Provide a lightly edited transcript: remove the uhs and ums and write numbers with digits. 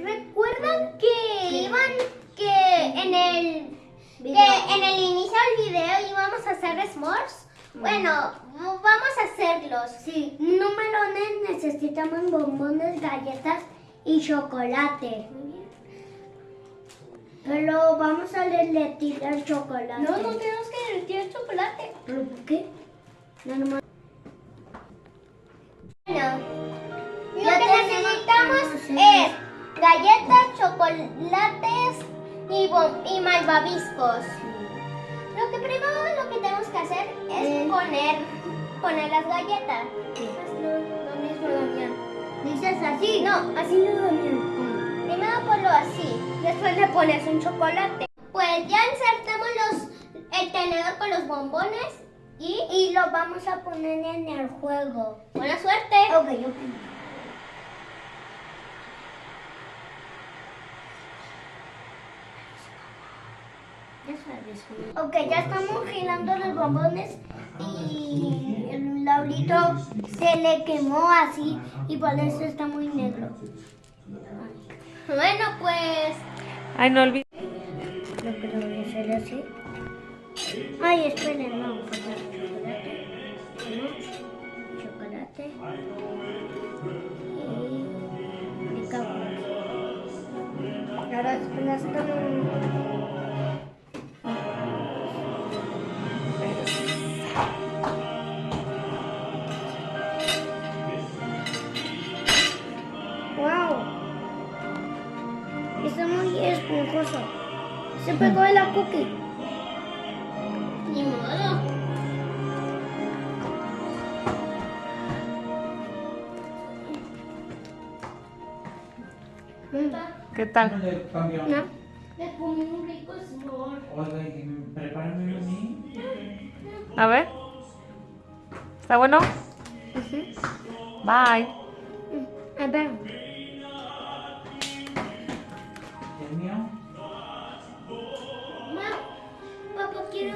¿Recuerdan que en el inicio del video íbamos a hacer s'mores? Bueno, vamos a hacerlos. Sí, número necesitamos bombones, galletas y chocolate. Pero vamos a derretir el chocolate. No tenemos que derretir el chocolate. ¿Pero por qué? Normal. Bueno, lo que necesitamos es galletas, chocolates y malvaviscos. Lo que tenemos que hacer es poner las galletas. Lo mismo, Damián. ¿Dices así? No, así no, Damián. Primero ponlo así, después le pones un chocolate. Pues ya insertamos el tenedor con los bombones y lo vamos a poner en el juego. Buena suerte. Ok. Ok, ya estamos girando los bombones y el Laurito se le quemó así y por eso está muy negro. Bueno, pues... Ay, no olvides. Lo que lo voy a hacer así. Ay, esperen, no. Chocolate. Chocolate. Y picado. Ahora aplastamos. ¡Wow! Está muy esponjoso. Se pegó en la cookie. Ni modo. ¿Qué tal? ¿No? Le comí un rico s'more. Oiga, prepárame a mí. A ver. ¿Está bueno? Bye. A ver. ¿Es mío? Papá, quiero